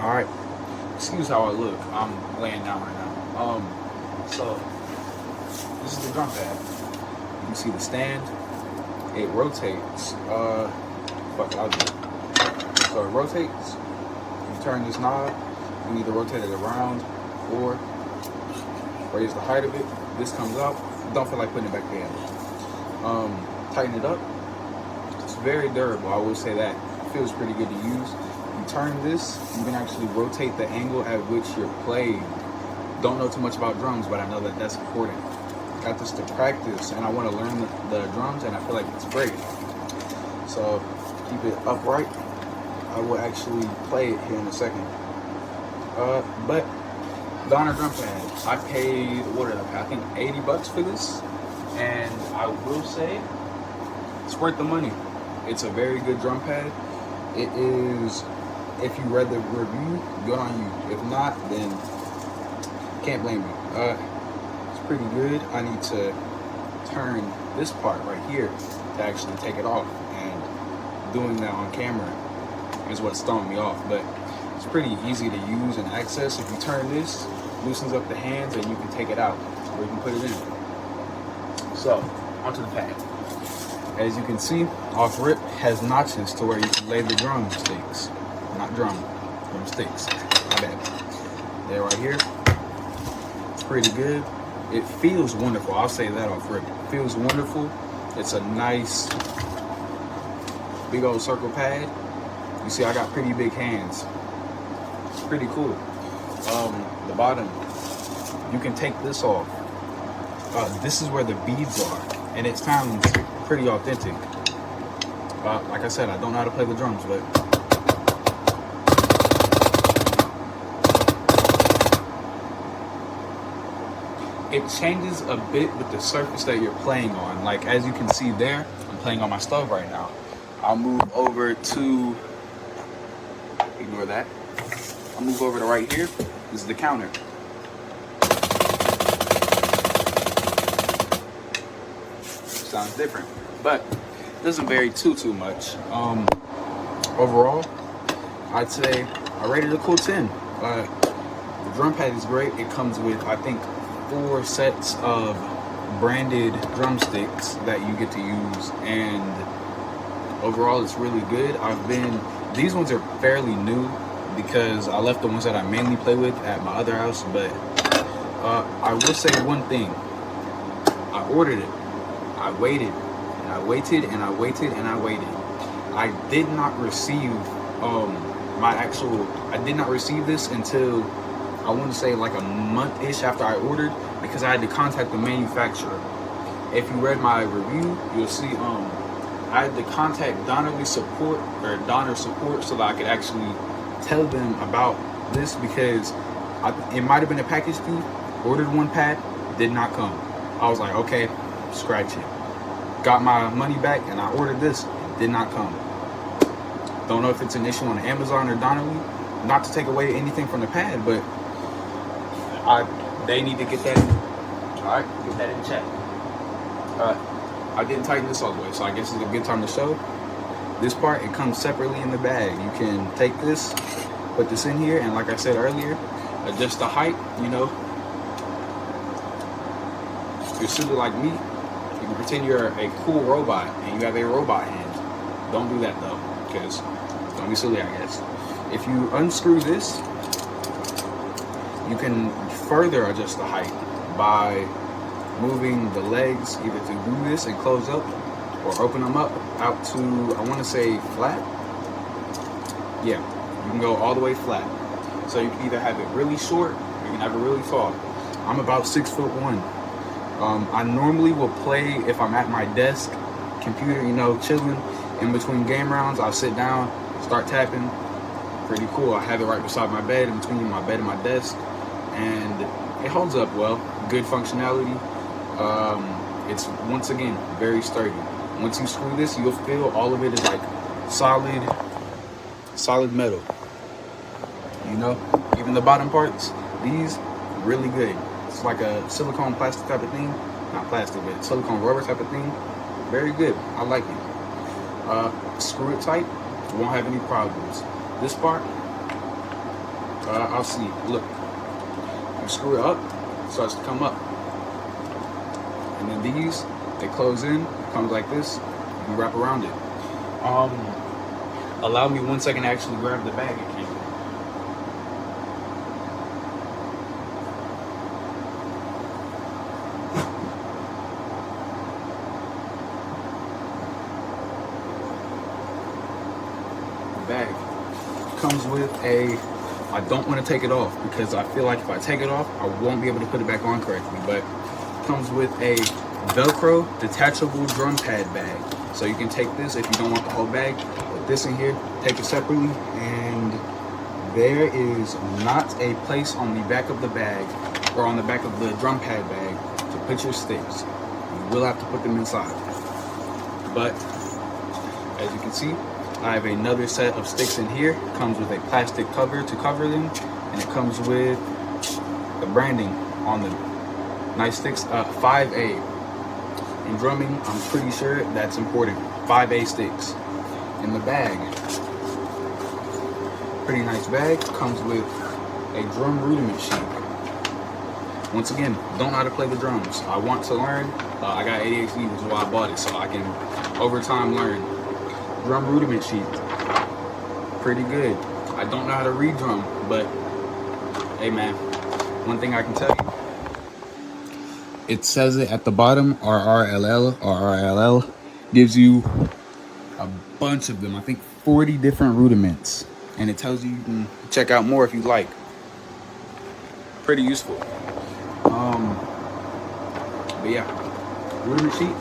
Alright, excuse how I look. I'm laying down right now. So this is the drum pad. You can see the stand. It rotates. I'll do it. So it rotates. You turn this knob, you either rotate it around or raise the height of it. This comes out. Don't feel like putting it back in. Tighten it up. It's very durable, I will say that. It feels pretty good to use. You turn this, you can actually rotate the angle at which you're playing. Don't know too much about drums, but I know that that's important. Got this to practice, and I want to learn the drums, and I feel like it's great. So keep it upright. I will actually play it here in a second. But the Honor drum pad, I paid, what did I pay? I think $80 for this, and I will say it's worth the money. It's a very good drum pad. It is, if you read the review, good on you. If not, then can't blame you. It's pretty good. I need to turn this part right here to actually take it off, and doing that on camera is what's throwing me off. But it's pretty easy to use and access. If you turn this, loosens up the hands, and you can take it out, or you can put it in. So onto the pad. As you can see, off rip has notches to where you can lay the drumsticks. Not drumsticks. My bad. They're right here. It's pretty good. It feels wonderful. I'll say that off rip. It feels wonderful. It's a nice big old circle pad. You see, I got pretty big hands. It's pretty cool. The bottom, you can take this off. This is where the beads are, and it sounds pretty authentic. Like I said, I don't know how to play the drums, but it changes a bit with the surface that you're playing on. Like, as you can see there, I'm playing on my stove right now. I'll move over to, ignore that. I'll move over to right here. This is the counter. Sounds different, but it doesn't vary too much. Overall, I'd say I rated it a cool 10. The drum pad is great. It comes with, I think, 4 sets of branded drumsticks that you get to use, and overall it's really good. These ones are fairly new because I left the ones that I mainly play with at my other house, but I will say one thing. I ordered it. I waited, and I waited, and I waited, and I waited. I did not receive I did not receive this until, I want to say, like a month-ish after I ordered, because I had to contact the manufacturer. If you read my review, you'll see I had to contact Donner support so that I could actually tell them about this, because it might have been a package thief. Ordered one pad, did not come. I was like, okay, scratch it. Got my money back, and I ordered this, did not come. Don't know if it's an issue on Amazon or Donnelly. Not to take away anything from the pad, but they need to get that. All right, get that in check. I didn't tighten this all the way, so I guess it's a good time to show. This part, it comes separately in the bag. You can take this, put this in here, and like I said earlier, adjust the height. You know, if you're silly like me, you can pretend you're a cool robot and you have a robot hand. Don't do that though, because don't be silly, I guess. If you unscrew this, you can further adjust the height by moving the legs, either to do this and close up, or open them up out to, I want to say, flat. Yeah, you can go all the way flat. So you can either have it really short, or you can have it really tall. I'm about 6'1". I normally will play, if I'm at my desk, computer, you know, chilling, in between game rounds, I'll sit down, start tapping. Pretty cool. I have it right beside my bed, in between my bed and my desk, and it holds up well. Good functionality. It's, once again, very sturdy. Once you screw this, you'll feel all of it is like solid metal. You know, even the bottom parts, these really good. It's like a silicone plastic type of thing. Not plastic, but silicone rubber type of thing. Very good. I like it. Screw it tight, you won't have any problems. This part, I'll see. Look, you screw it up, it starts to come up. And then these, they close in, comes like this, you can wrap around it. Allow me 1 second to actually grab the bag again. The bag comes with a, I don't want to take it off because I feel like if I take it off, I won't be able to put it back on correctly, but it comes with a Velcro detachable drum pad bag. So you can take this if you don't want the whole bag, put this in here, take it separately, and there is not a place on the back of the bag or on the back of the drum pad bag to put your sticks. You will have to put them inside. But as you can see, I have another set of sticks in here. It comes with a plastic cover to cover them, and it comes with the branding on them. Nice sticks, 5A. In drumming, I'm pretty sure that's important. 5A sticks. In the bag, pretty nice bag. Comes with a drum rudiment sheet. Once again, don't know how to play the drums. I want to learn. I got ADHD, which is why I bought it, so I can, over time, learn. Drum rudiment sheet. Pretty good. I don't know how to read drum, but hey man, one thing I can tell you, it says it at the bottom, RRLL, gives you a bunch of them. I think 40 different rudiments, and it tells you can check out more if you like. Pretty useful. But yeah, rudiment sheet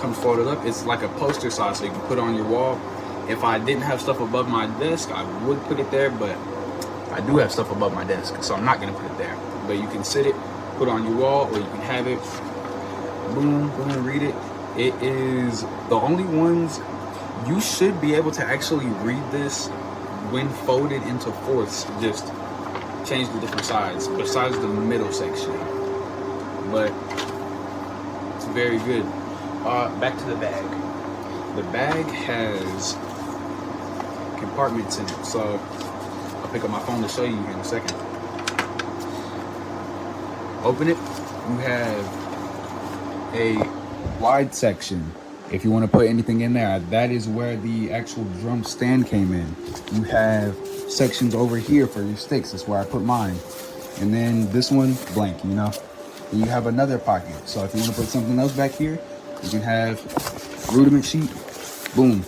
comes folded up. It's like a poster size, so you can put it on your wall. If I didn't have stuff above my desk, I would put it there, but I do have stuff above my desk, so I'm not gonna put it there. But you can sit it, put it on your wall, or you can have it, boom, boom, read it. It is the only ones, you should be able to actually read this when folded into fourths, just change the different sides, besides the middle section. But it's very good. Back to the bag. The bag has compartments in it, so I'll pick up my phone to show you in a second. Open it. You have a wide section if you want to put anything in there. That is where the actual drum stand came in. You have sections over here for your sticks. That's where I put mine. And then this one, blank, you know. And you have another pocket. So if you want to put something else back here, you can have rudiment sheet, boom,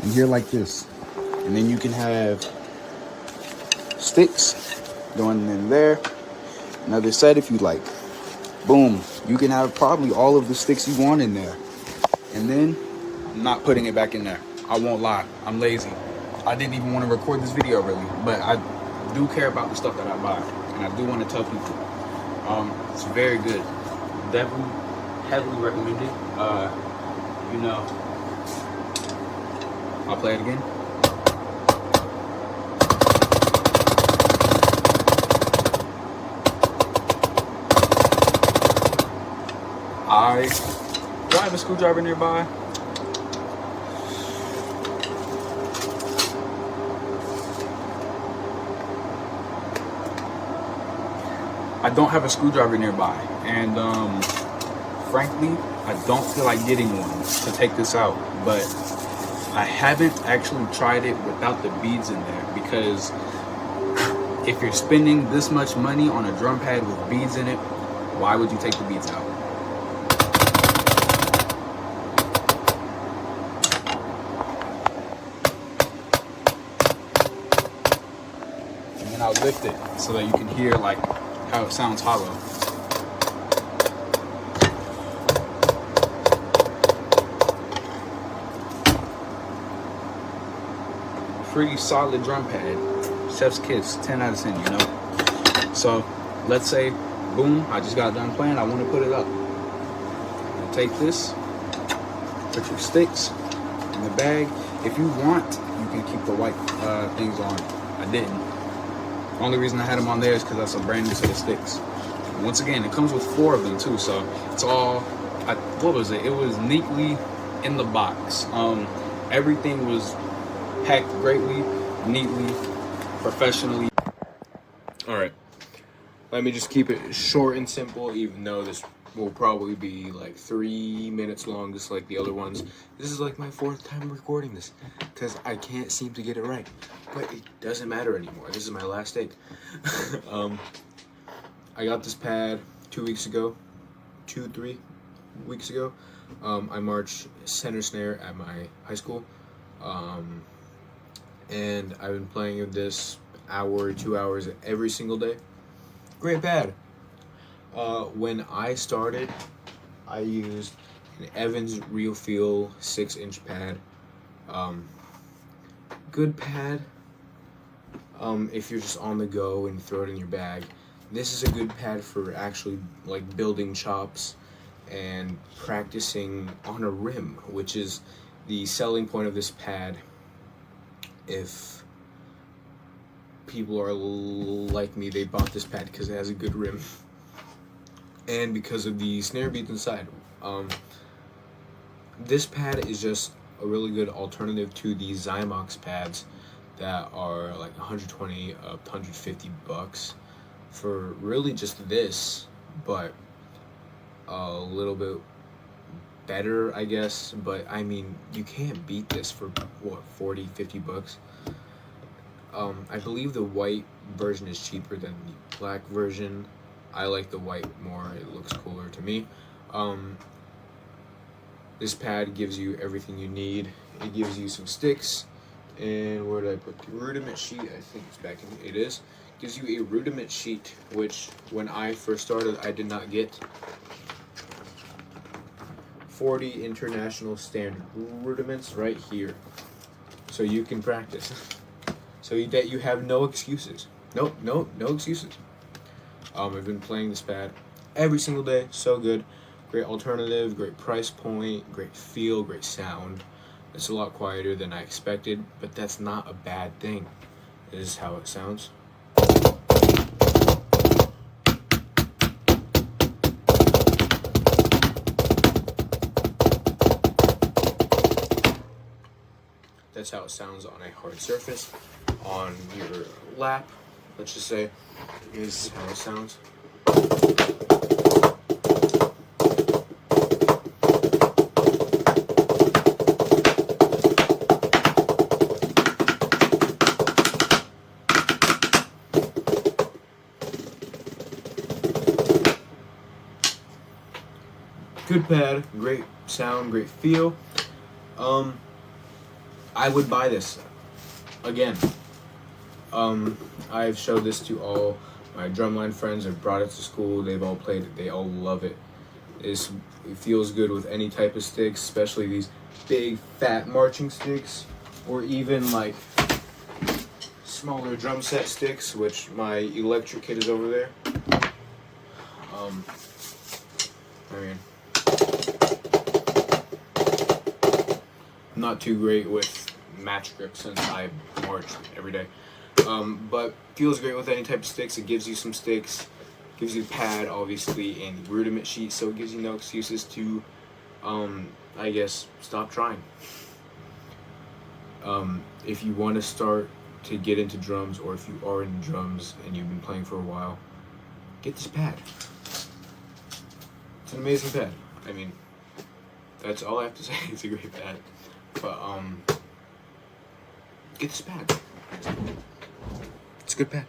and here like this. And then you can have sticks going in there. Another set if you like. Boom. You can have probably all of the sticks you want in there. And then I'm not putting it back in there. I won't lie. I'm lazy. I didn't even want to record this video really, but I do care about the stuff that I buy, and I do want to tell people. It's very good. Definitely heavily recommended. You know, I'll play it again. Do I have a screwdriver nearby? I don't have a screwdriver nearby, and frankly, I don't feel like getting one to take this out, but I haven't actually tried it without the beads in there, because if you're spending this much money on a drum pad with beads in it, why would you take the beads out? And then I'll lift it so that you can hear like how it sounds hollow. Pretty solid drum pad. Chef's kiss, 10 out of 10, you know? So let's say, boom, I just got done playing, I want to put it up. You take this, put your sticks in the bag. If you want, you can keep the white things on. I didn't. The only reason I had them on there is because that's a brand new set of sticks. And once again, it comes with 4 of them too, so it's all, what was it? It was neatly in the box. Everything was packed greatly, neatly, professionally. All right. Let me just keep it short and simple, even though this will probably be like 3 minutes long, just like the other ones. This is like my 4th time recording this, because I can't seem to get it right. But it doesn't matter anymore. This is my last take. I got this pad 2 weeks ago, 3 weeks ago. I marched center snare at my high school. And I've been playing with this hour, 2 hours every single day. Great pad. When I started, I used an Evans Real Feel 6-inch pad. Good pad. If you're just on the go and throw it in your bag. This is a good pad for actually like building chops and practicing on a rim, which is the selling point of this pad. If people are like me, they bought this pad because it has a good rim and because of the snare beads inside. This pad is just a really good alternative to the Zymox pads that are like 120 up to 150 bucks for really just this, but a little bit better, I guess. But I mean, you can't beat this for what, 40, 50 bucks. I believe the white version is cheaper than the black version. I like the white more, it looks cooler to me. This pad gives you everything you need. It gives you some sticks, and where did I put the rudiment sheet? I think it's back in, it is. Gives you a rudiment sheet, which when I first started, I did not get. 40 international standard rudiments right here, so you can practice. So that you have no excuses. No excuses. I've been playing this pad every single day. So good. Great alternative, great price point, great feel, great sound. It's a lot quieter than I expected, but that's not a bad thing. This is how it sounds. That's how it sounds on a hard surface. On your lap, let's just say, is how it sounds. Good pad, great sound, great feel. I would buy this again. I've showed this to all my drumline friends. I've brought it to school. They've all played it. They all love it. It feels good with any type of sticks, especially these big, fat marching sticks, or even like smaller drum set sticks, which my electric kit is over there. I mean, not too great with match grip since I march every day. But feels great with any type of sticks. It gives you some sticks, gives you the pad, obviously, and the rudiment sheet, so it gives you no excuses to, I guess, stop trying. If you want to start to get into drums, or if you are in drums and you've been playing for a while, get this pad. It's an amazing pad. I mean, that's all I have to say. It's a great pad. But, get this pad. It's a good pad.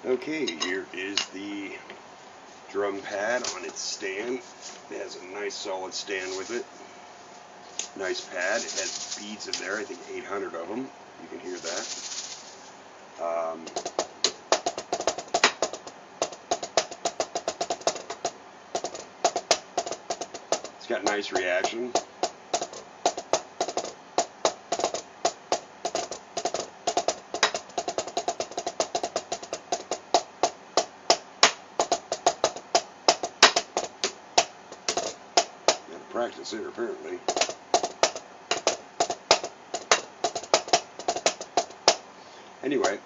Okay, here is the drum pad on its stand. It has a nice solid stand with it. Nice pad. It has beads in there, I think 800 of them. You can hear that. It's got nice reaction. Practice here apparently. Anyway,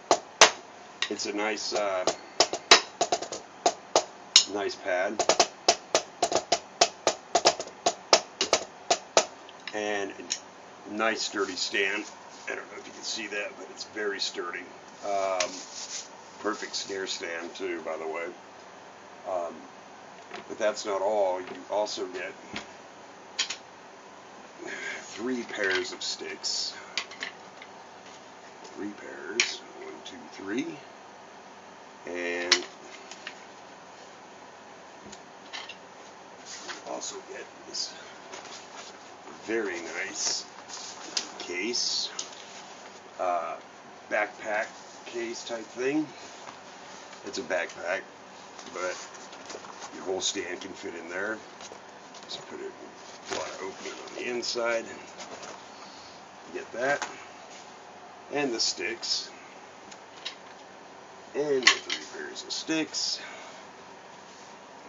it's a nice nice pad and nice sturdy stand. I don't know if you can see that, but it's very sturdy. Perfect snare stand too, by the way. But that's not all. You also get 3 pairs of sticks. 3 pairs. 1, 2, 3. And also get this very nice case, backpack case type thing. It's a backpack, but your whole stand can fit in there. Just put it a lot of opening on the inside. Get that. And the sticks. And the 3 pairs of sticks.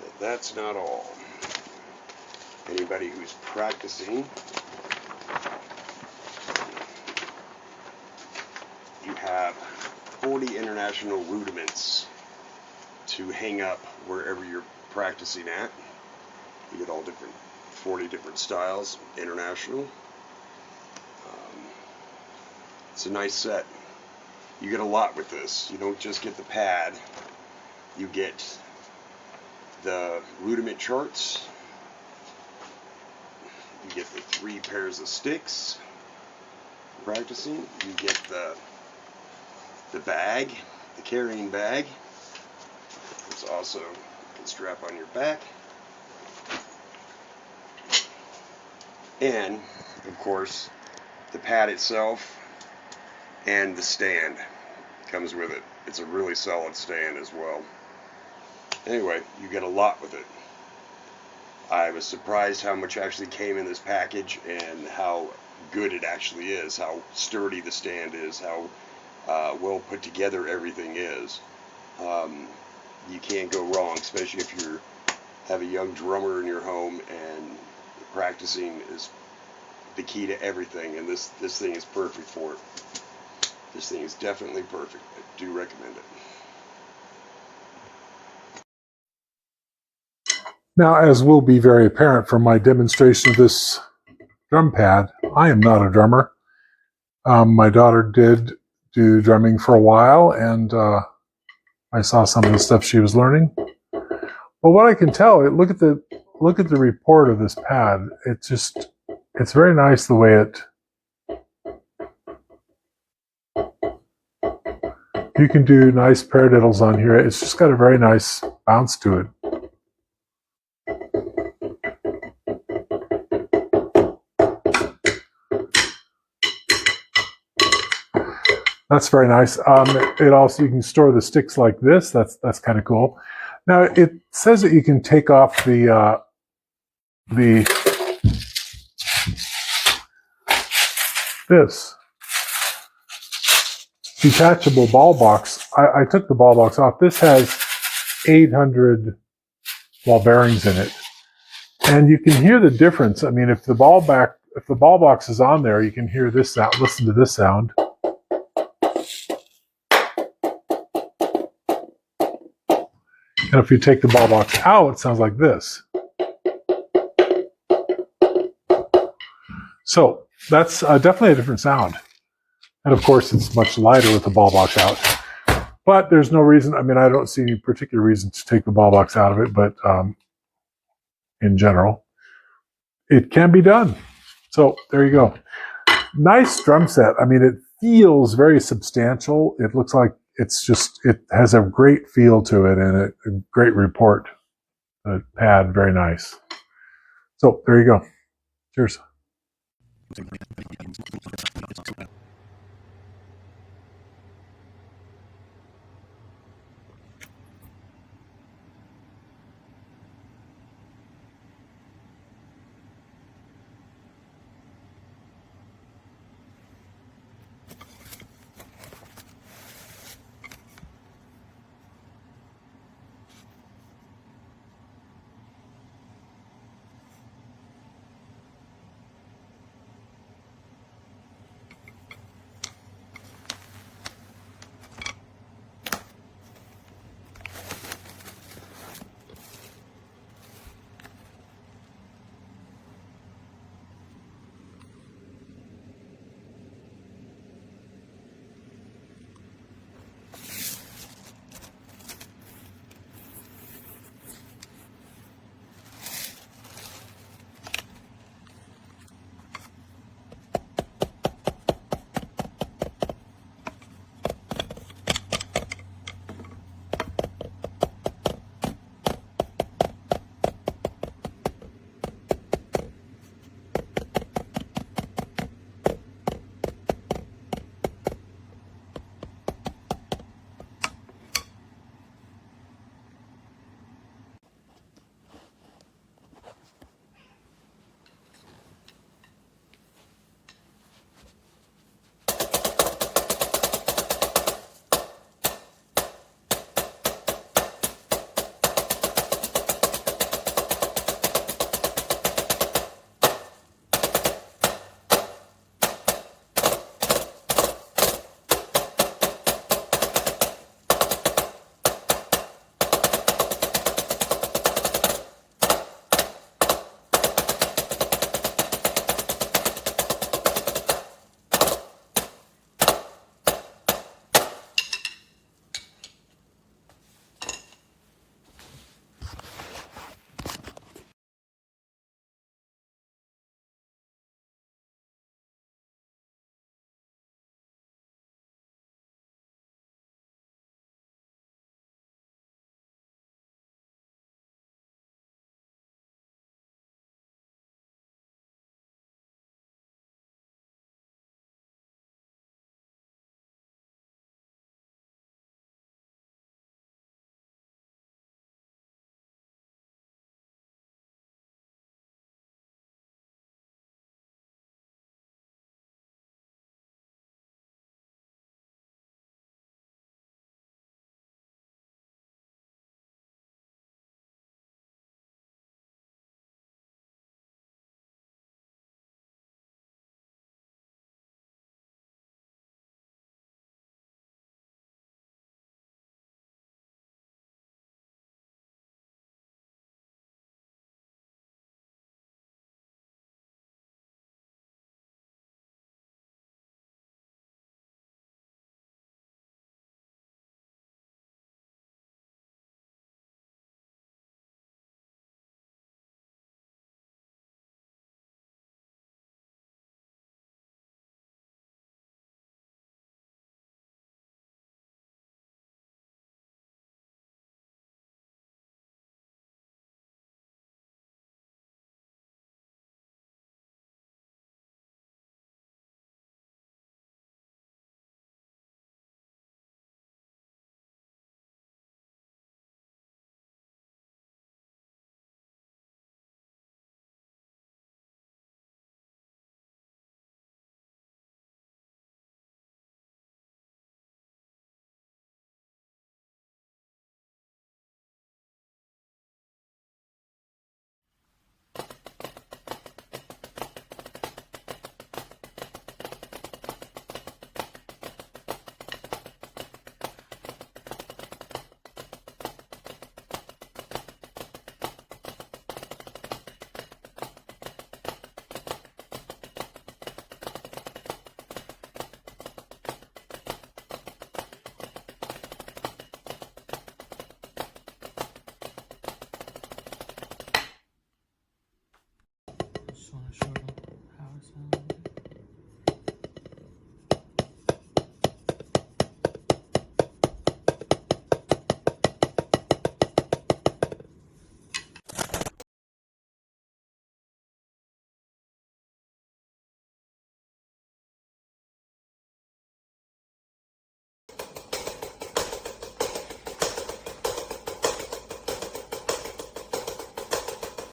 But that's not all. Anybody who's practicing, you have 40 international rudiments to hang up wherever you're practicing at. You get all different, 40 different styles, international. It's a nice set. You get a lot with this. You don't just get the pad. You get the rudiment charts. You get the 3 pairs of sticks. Practicing. You get the bag, the carrying bag. It's also, you can strap on your back. And, of course, the pad itself and the stand comes with it. It's a really solid stand as well. Anyway, you get a lot with it. I was surprised how much actually came in this package and how good it actually is, how sturdy the stand is, how well put together everything is. You can't go wrong, especially if you have a young drummer in your home, and practicing is the key to everything, and this thing is perfect for it. This thing is definitely perfect. I do recommend it. Now, as will be very apparent from my demonstration of this drum pad, I am not a drummer. My daughter did do drumming for a while, and I saw some of the stuff she was learning. But what I can tell, look at the report of this pad. It's very nice the way it. You can do nice paradiddles on here. It's just got a very nice bounce to it. That's very nice. It also, you can store the sticks like this. That's kind of cool. Now it says that you can take off the this detachable ball box. I took the ball box off. This has 800 ball bearings in it, and you can hear the difference. I mean, if the ball box is on there, you can hear this sound. Listen to this sound. And if you take the ball box out, it sounds like this. So that's definitely a different sound. And of course, it's much lighter with the ball box out. But there's no reason, I mean, I don't see any particular reason to take the ball box out of it, but in general, it can be done. So there you go. Nice drum set. I mean, it feels very substantial. It looks like it's just, it has a great feel to it and a great report. The pad, very nice. So there you go. Cheers.